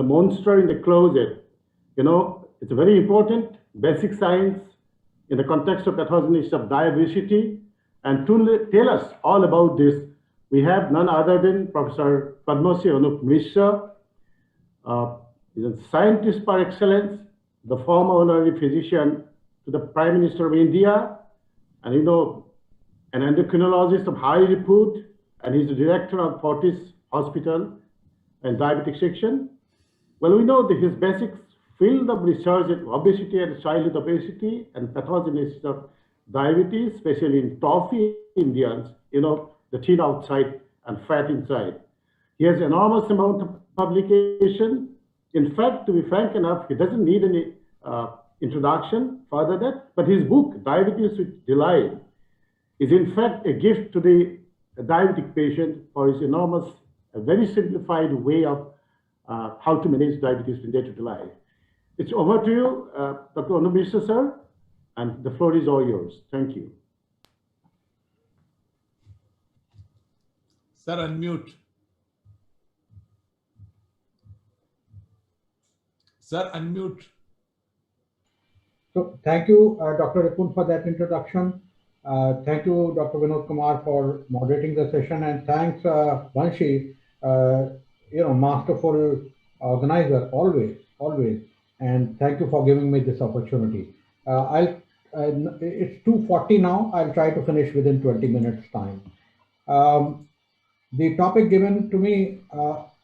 the monster in the closet. It's a very important basic science in the context of pathogenesis of diabetes. And to tell us all about this, we have none other than Professor Padmasri Anup Mishra. He's a scientist par excellence, the former honorary physician to the Prime Minister of India, and an endocrinologist of high repute, and he's the director of Fortis Hospital and Diabetic Section. Well, we know that his basic field of research in obesity and childhood obesity and pathogenesis of diabetes, especially in toffee Indians, the thin outside and fat inside. He has enormous amount of publication. In fact, to be frank enough, he doesn't need any introduction further that, but his book, Diabetes with Delight, is in fact a gift to the diabetic patient for his enormous, a very simplified way of how to manage diabetes in day-to-day life. It's over to you, Dr. Anup Mishra, sir, and the floor is all yours. Thank you. Sir, unmute. Sir, unmute. So thank you, Dr. Ripun, for that introduction. Thank you, Dr. Vinod Kumar, for moderating the session, and thanks, Vanshi, masterful organizer, always. And thank you for giving me this opportunity. It's 2:40 now. I'll try to finish within 20 minutes time. The topic given to me,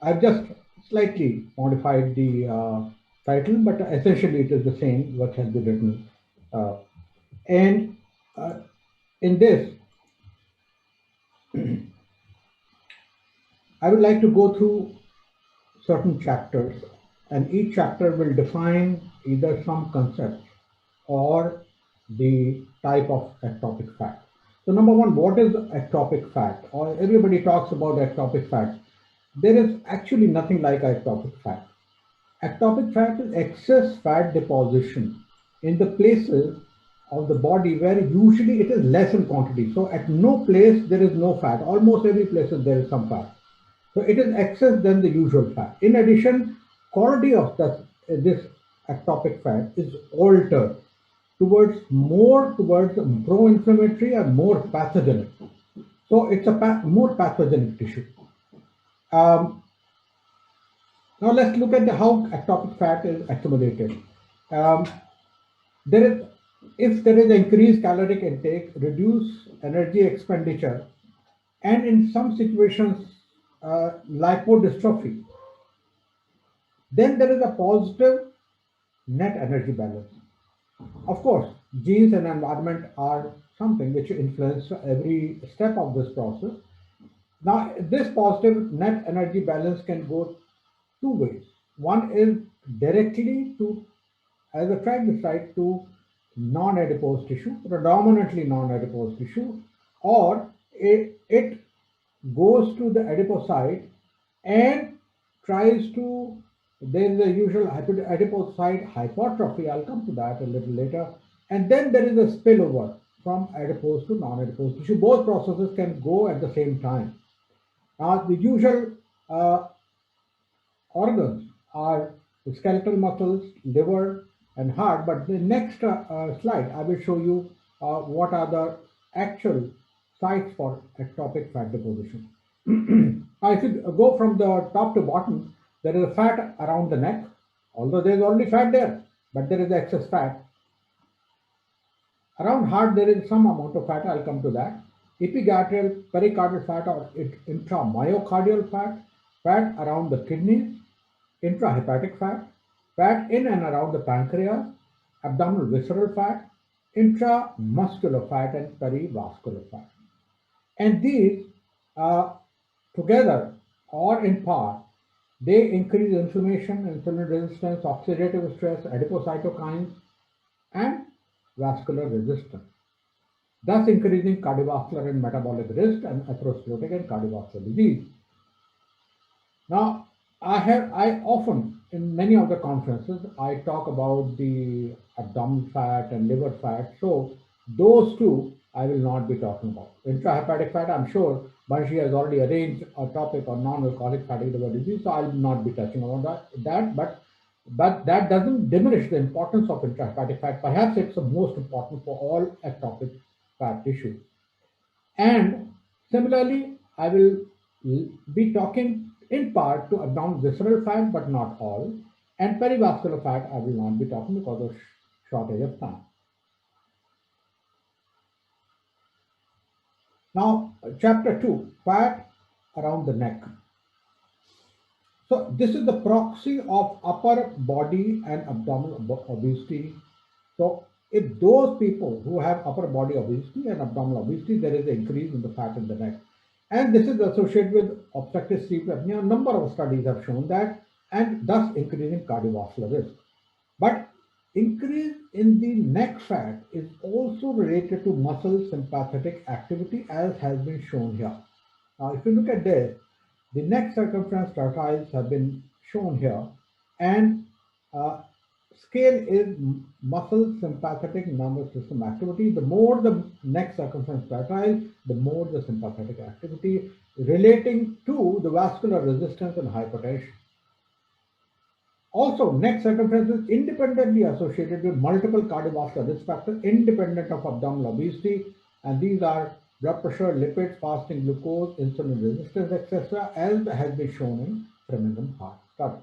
I've just slightly modified the title, but essentially it is the same what has been written. In this, I would like to go through certain chapters, and each chapter will define either some concept or the type of ectopic fat. So number one, what is ectopic fat? Or everybody talks about ectopic fat. There is actually nothing like ectopic fat. Ectopic fat is excess fat deposition in the places of the body where usually it is less in quantity. So at no place there is no fat. Almost every place there is some fat. So it is excess than the usual fat. In addition, quality of this ectopic fat is altered towards pro-inflammatory and more pathogenic. So it's a more pathogenic tissue. Now let's look at how ectopic fat is accumulated. If there is increased caloric intake, reduced energy expenditure, and in some situations lipodystrophy, then there is a positive net energy balance. Of course, genes and environment are something which influence every step of this process. Now, this positive net energy balance can go two ways. One is directly as a triglyceride to non-adipose tissue, predominantly non-adipose tissue, or it goes to the adipocyte and tries to, there is the usual adipocyte hypertrophy, I'll come to that a little later, and then there is a spillover from adipose to non-adipose tissue. Both processes can go at the same time. Now, the usual organs are the skeletal muscles, liver, and heart, but the next slide, I will show you what are the actual sites for ectopic fat deposition. Now, if you go from the top to bottom, there is a fat around the neck, although there is only fat there, but there is excess fat. Around heart, there is some amount of fat, I'll come to that. Epigastrial, pericardial fat or intramyocardial fat, fat around the kidneys, intrahepatic fat, fat in and around the pancreas, abdominal visceral fat, intramuscular fat, and perivascular fat. And these together or in part, they increase inflammation, insulin resistance, oxidative stress, adipocytokines, and vascular resistance, thus increasing cardiovascular and metabolic risk and atherosclerotic and cardiovascular disease. Now, I often, in many of the conferences, I talk about the abdominal fat and liver fat. So those two I will not be talking about. Intrahepatic fat, I'm sure Banshi has already arranged a topic on non-alcoholic fatty liver disease, so I'll not be touching on that. But that doesn't diminish the importance of intrahepatic fat. Perhaps it's the most important for all ectopic fat tissue. And similarly, I will be talking in part to abdominal visceral fat, but not all. And perivascular fat, I will not be talking because of shortage of time. Now, chapter 2, fat around the neck. So this is the proxy of upper body and abdominal obesity. So if those people who have upper body obesity and abdominal obesity, there is an increase in the fat in the neck. And this is associated with obstructive sleep apnea. A number of studies have shown that, and thus increasing cardiovascular risk. But increase in the neck fat is also related to muscle sympathetic activity, as has been shown here. Now, if you look at this, the neck circumference tertiles have been shown here, and scale is muscle sympathetic nervous system activity. The more the neck circumference tertile, the more the sympathetic activity relating to the vascular resistance and hypertension. Also, neck circumference is independently associated with multiple cardiovascular risk factors independent of abdominal obesity, and these are blood pressure, lipids, fasting glucose, insulin resistance, etc., as has been shown in Framingham Heart study.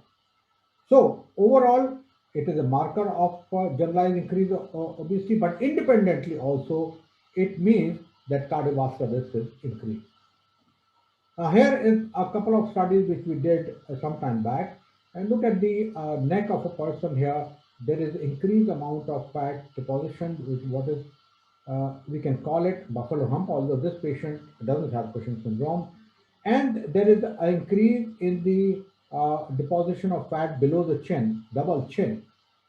So, overall, it is a marker of generalized increase of obesity, but independently also, it means that cardiovascular risk is increased. Now, here is a couple of studies which we did some time back. And look at the neck of a person here. There is increased amount of fat deposition, which what is we can call it buffalo hump, although this patient doesn't have Cushing syndrome. And there is an increase in the deposition of fat below the chin, double chin.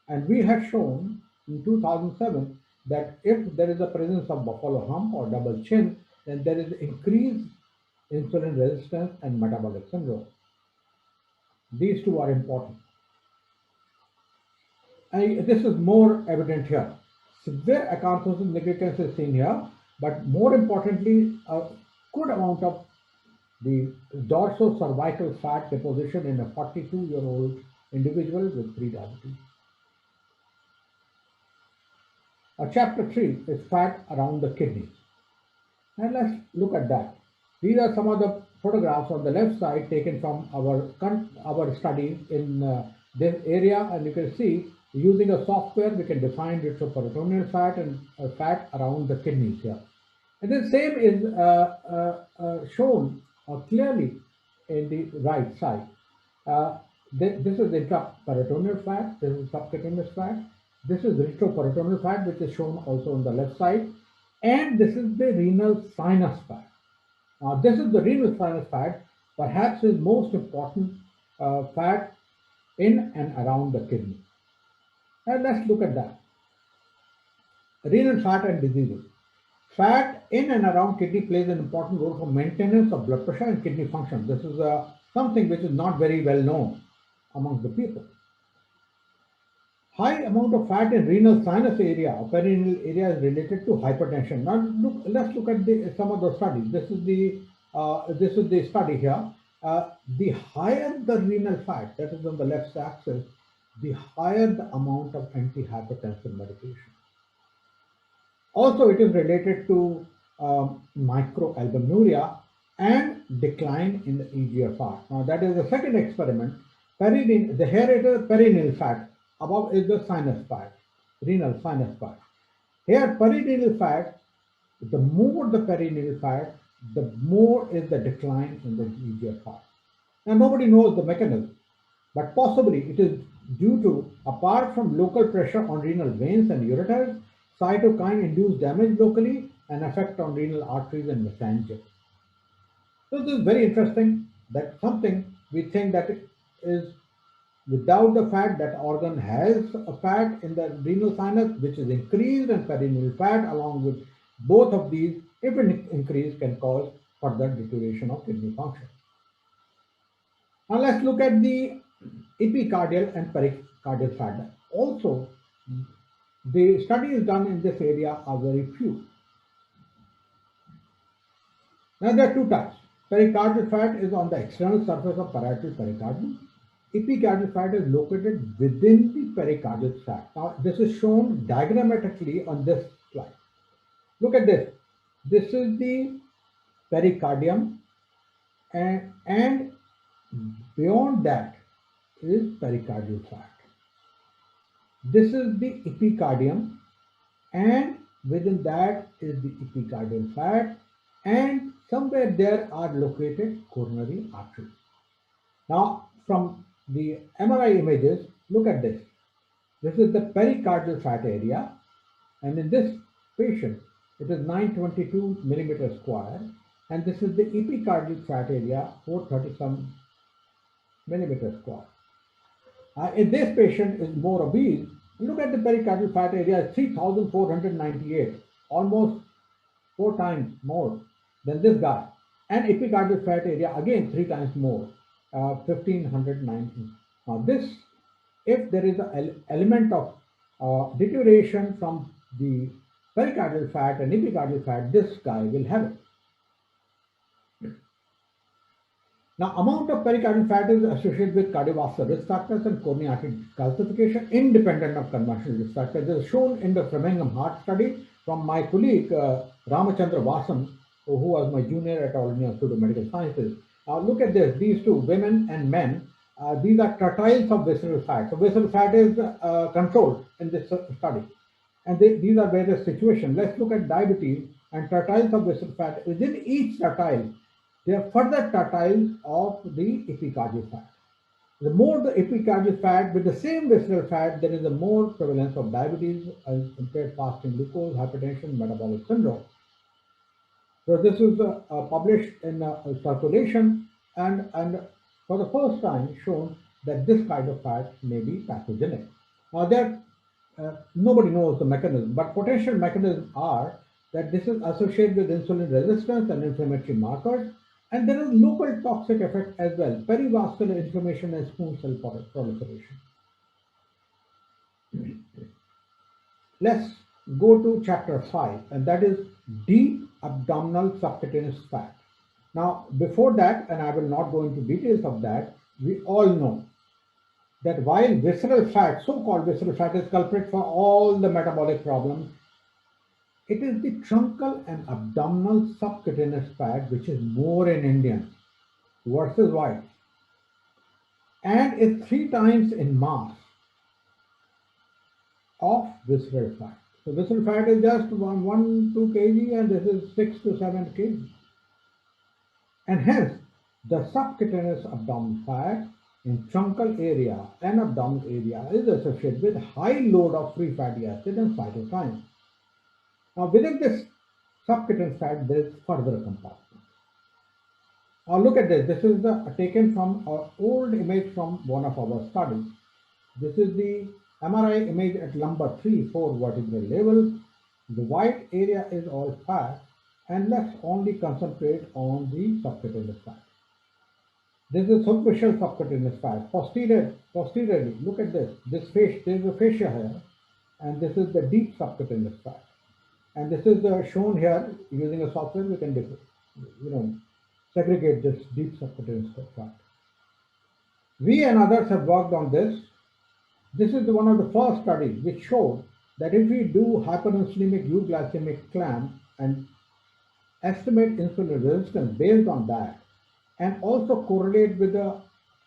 And we had shown in 2007 that if there is a presence of buffalo hump or double chin, then there is increased insulin resistance and metabolic syndrome. These two are important. And this is more evident here. Severe acanthosis nigricans is seen here, but more importantly, a good amount of the dorsocervical fat deposition in a 42-year-old individual with pre-diabetes. Chapter 3 is fat around the kidneys. And let's look at that. These are some of the photographs on the left side taken from our studies in this area, and you can see using a software we can define retroperitoneal fat and fat around the kidneys here. And the same is shown clearly in the right side. This is intraperitoneal fat, this is subcutaneous fat, this is retroperitoneal fat, which is shown also on the left side, and this is the renal sinus fat. Now, this is the renal sinus fat, perhaps is most important fat in and around the kidney. And let's look at that. Renal fat and diseases. Fat in and around kidney plays an important role for maintenance of blood pressure and kidney function. This is something which is not very well known among the people. High amount of fat in renal sinus area, or perineal area, is related to hypertension. Now, let's look at some of the studies. This is the study here. The higher the renal fat, that is on the left axis, the higher the amount of antihypertensive medication. Also, it is related to microalbuminuria and decline in the EGFR. Now, that is the second experiment. Here it is perineal fat. Above is the sinus fat, renal sinus fat. Here, perineal fat, the more the perineal fat, the more is the decline in the EGFR. Now, nobody knows the mechanism, but possibly it is due to, apart from local pressure on renal veins and ureters, cytokine-induced damage locally and effect on renal arteries and mesangium. So this is very interesting, that something we think that it is without the fat, that organ has a fat in the renal sinus, which is increased, and perineal fat along with both of these, if an increase, can cause further deterioration of kidney function. Now let's look at the epicardial and pericardial fat. Also, the studies done in this area are very few. Now there are two types. Pericardial fat is on the external surface of parietal pericardium. Epicardial fat is located within the pericardial sac. Now this is shown diagrammatically on this slide. Look at this. This is the pericardium, and beyond that is pericardial fat. This is the epicardium, and within that is the epicardial fat, and somewhere there are located coronary arteries. Now, from the MRI images, look at this. This is the pericardial fat area, and in this patient, it is 922 millimeter square, and this is the epicardial fat area, 430 some millimeter square. If this patient is more obese, look at the pericardial fat area, 3,498, almost 4 times more than this guy. And epicardial fat area, again, 3 times more, 1,590. Now this, if there is an element of deterioration from the pericardial fat and epicardial fat, this guy will have it. Now, amount of pericardial fat is associated with cardiovascular risk factors and coronary artery calcification independent of conventional risk factors. This is shown in the Framingham Heart Study from my colleague Ramachandra Vasan, who was my junior at All India Institute of Medical Sciences. Now, look at this, these two, women and men, these are tertiles of visceral fat. So, visceral fat is controlled in this study. And these are various situations. Let's look at diabetes and tertiles of visceral fat. Within each tertile, there are further tertiles of the epicardial fat. The more the epicardial fat, with the same visceral fat, there is a more prevalence of diabetes, impaired fasting glucose, hypertension, metabolic syndrome. So this is published in Circulation, and for the first time shown that this kind of fat may be pathogenic. Now nobody knows the mechanism, but potential mechanisms are that this is associated with insulin resistance and inflammatory markers. And there is local toxic effect as well, perivascular inflammation and spoon cell proliferation. Let's go to chapter 5, and that is deep abdominal subcutaneous fat. Now, before that, and I will not go into details of that, we all know that while visceral fat, so-called visceral fat, is culprit for all the metabolic problems, it is the truncal and abdominal subcutaneous fat which is more in Indians versus white, and is 3 times in mass of visceral fat. So visceral fat is just 1-2 kg, and this is 6 to 7 kg. And hence, the subcutaneous abdominal fat in truncal area and abdominal area is associated with high load of free fatty acid and cytokines. Now, within this subcutaneous fat, there is further compartment. Now, look at this. This is taken from an old image from one of our studies. This is the MRI image at lumbar 3-4 vertebral level. The white area is all fat, and let's only concentrate on the subcutaneous fat. This is superficial subcutaneous fat. Posteriorly, look at this. There is a fascia here, and this is the deep subcutaneous fat. And this is shown here using a software. We can segregate this deep subcutaneous fat. We and others have worked on this. This is one of the first studies which showed that if we do hyperinsulinic euglycemic clamp and estimate insulin resistance based on that, and also correlate with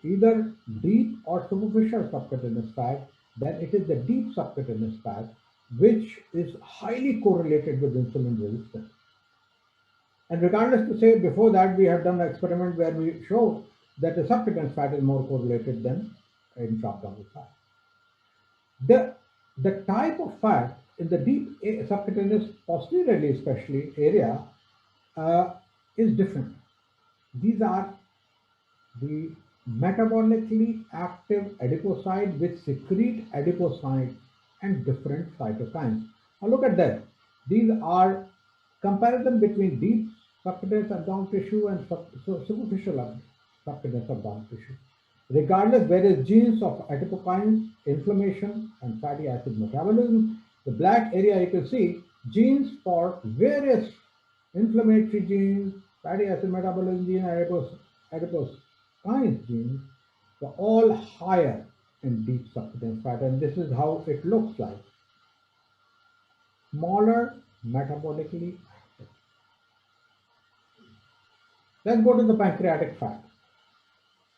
either deep or superficial subcutaneous fat, then it is the deep subcutaneous fat which is highly correlated with insulin resistance. And regardless to say, before that we have done an experiment where we show that the subcutaneous fat is more correlated than intra-abdominal fat. The type of fat in the deep subcutaneous, posteriorly especially, area is different. These are the metabolically active adipocytes which secrete adipocytes and different cytokines. Now look at that. These are comparison between deep subcutaneous abdominal tissue and superficial subcutaneous abdominal tissue. Regardless, various genes of adipokines, inflammation, and fatty acid metabolism. The black area you can see genes for various inflammatory genes, fatty acid metabolism gene, adipokinase genes, they're all higher in deep subcutaneous fat, and this is how it looks like. Smaller, metabolically active. Let's go to the pancreatic fat.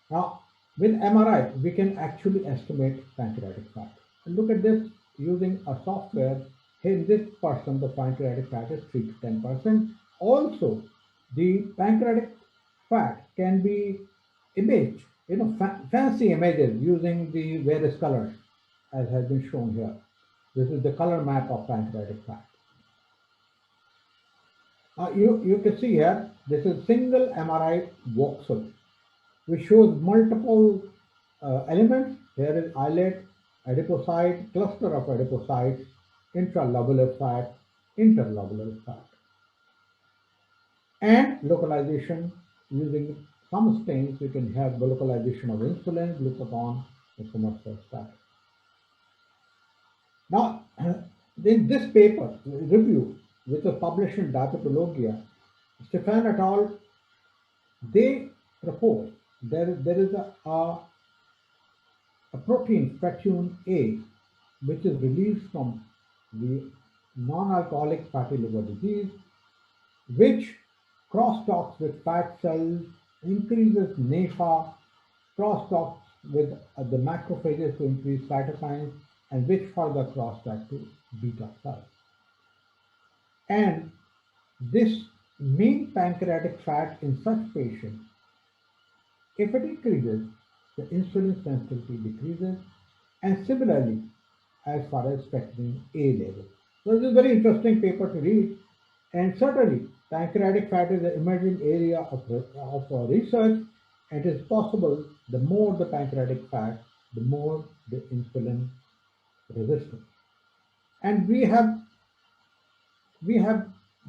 Now, with MRI, we can actually estimate pancreatic fat. And look at this using a software. In this person, the pancreatic fat is 3 to 10%. Also, the pancreatic fat can be imaged, fancy images using the various colors, as has been shown here. This is the color map of pancreatic fat. You can see here, this is single MRI voxel, which shows multiple elements. Here is islet, adipocyte, cluster of adipocytes, intralobular fat, interlobular fat, and localization using some stains. You can have the localization of insulin, glucagon, and commercial status. Now, in this paper review, which was published in Diabetologia, Stefan et al. They propose there is a protein, fratune A, which is released from the non-alcoholic fatty liver disease, which crosstalks with fat cells, increases NEFA, crosstalks with the macrophages to increase cytokines, and which further crosstalk to beta cells. And this mean pancreatic fat in such patients, if it increases, the insulin sensitivity decreases, and similarly, as far as factoring A level. So this is a very interesting paper to read, and certainly pancreatic fat is an emerging area of research. It is possible the more the pancreatic fat, the more the insulin resistance. And we have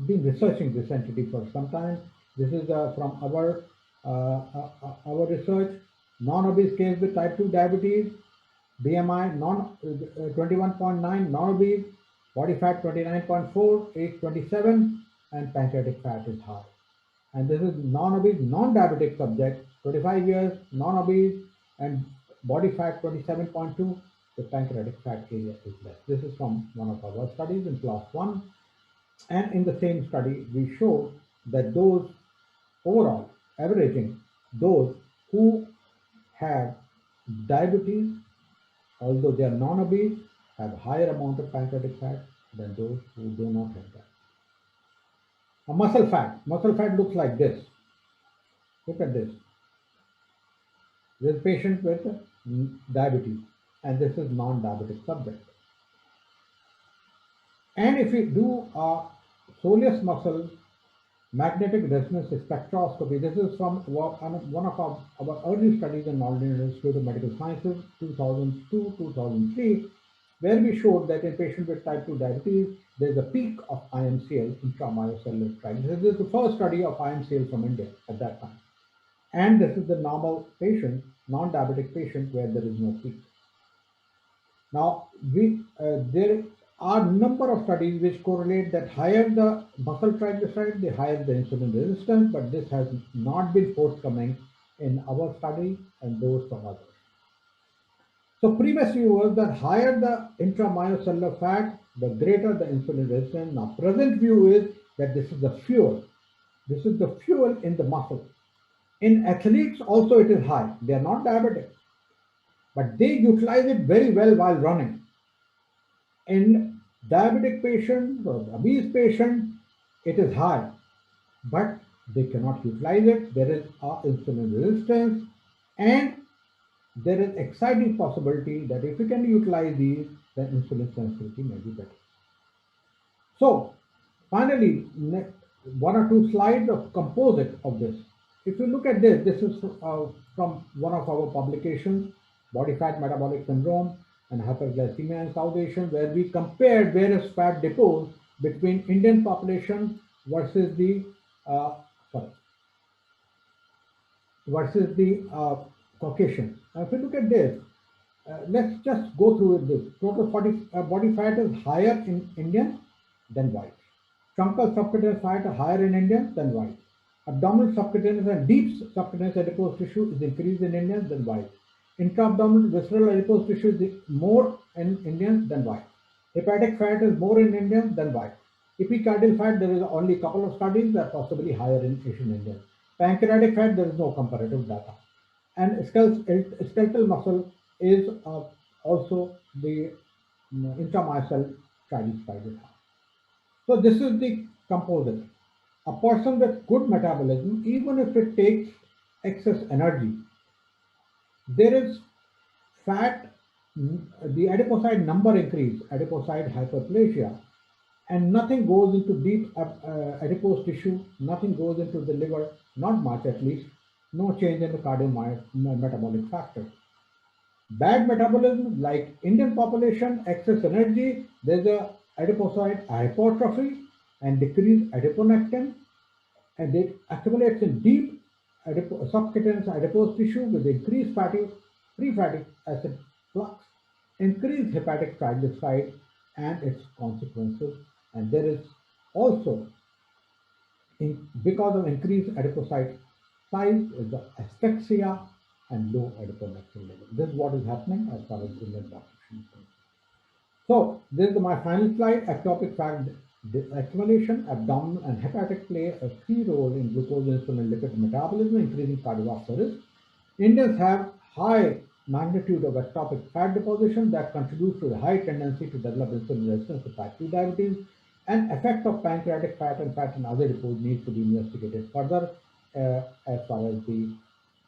been researching this entity for some time. This is from our research. Non-obese case with type 2 diabetes, BMI 21.9, non-obese, body fat 29.4, age 27, and pancreatic fat is high. And this is non-obese, non-diabetic subject, 25 years, non-obese, and body fat 27.2. The pancreatic fat area is less. This is from one of our studies in class 1. And in the same study, we show that those overall averaging, those who have diabetes, although they are non-obese, have higher amount of pancreatic fat than those who do not have that. A muscle fat looks like this. Look at this. This patient with diabetes, and this is non-diabetic subject. And if we do a soleus muscle magnetic resonance spectroscopy, this is from one of our early studies in Malden Institute of Medical Sciences, 2002-2003, where we showed that in patients with type 2 diabetes, there's a peak of IMCL, intramyocellular triglycerides. This is the first study of IMCL from India at that time. And this is the normal patient, non-diabetic patient, where there is no peak. Now, there are a number of studies which correlate that higher the muscle triglyceride, the higher the insulin resistance, but this has not been forthcoming in our study and those from others. So previous view was that higher the intramyocellular fat, the greater the insulin resistance. Now present view is that this is the fuel. This is the fuel in the muscle. In athletes also it is high. They are not diabetic, but they utilize it very well while running. In diabetic patients or obese patients, it is high, but they cannot utilize it. There is insulin resistance, and there is exciting possibility that if you can utilize these, then insulin sensitivity may be better. So finally, one or two slides of composite of this. If you look at this, this is from one of our publications, Body Fat Metabolic Syndrome and Hyperglycemia in South Asian, where we compared various fat depots between Indian population versus the Caucasian. Now, if you look at this, let's just go through this. Total body fat is higher in Indians than whites. Truncal subcutaneous fat are higher in Indians than whites. Abdominal subcutaneous and deep subcutaneous adipose tissue is increased in Indians than white. Intra-abdominal visceral adipose tissue is more in Indians than white. Hepatic fat is more in Indians than white. Epicardial fat, there is only a couple of studies that are possibly higher in Asian Indians. Pancreatic fat, there is no comparative data. And skeletal muscle is also the intramyocardial triglyceride. So this is the composite. A person with good metabolism, even if it takes excess energy, there is fat, the adipocyte number increase, adipocyte hyperplasia, and nothing goes into deep adipose tissue, nothing goes into the liver, not much at least, no change in the cardiometabolic factor. Bad metabolism, like Indian population, excess energy, there's a adipocyte hypertrophy and decreased adiponectin, and it accumulates in deep subcutaneous adipose tissue with increased free fatty acid flux, increased hepatic triglyceride, and its consequences. And there is also, because of increased adipocyte size, is the asphyxia and low adiponectin level. This is what is happening as far as Indian population is concerned. So this is my final slide. Ectopic fat accumulation, abdominal and hepatic play a key role in glucose, insulin, lipid metabolism, increasing cardiovascular risk. Indians have high magnitude of ectopic fat deposition that contributes to the high tendency to develop insulin resistance to type 2 diabetes, and effect of pancreatic fat and fat in other depots needs to be investigated further as far as the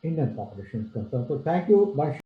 Indian population is concerned. So thank you, Vansh.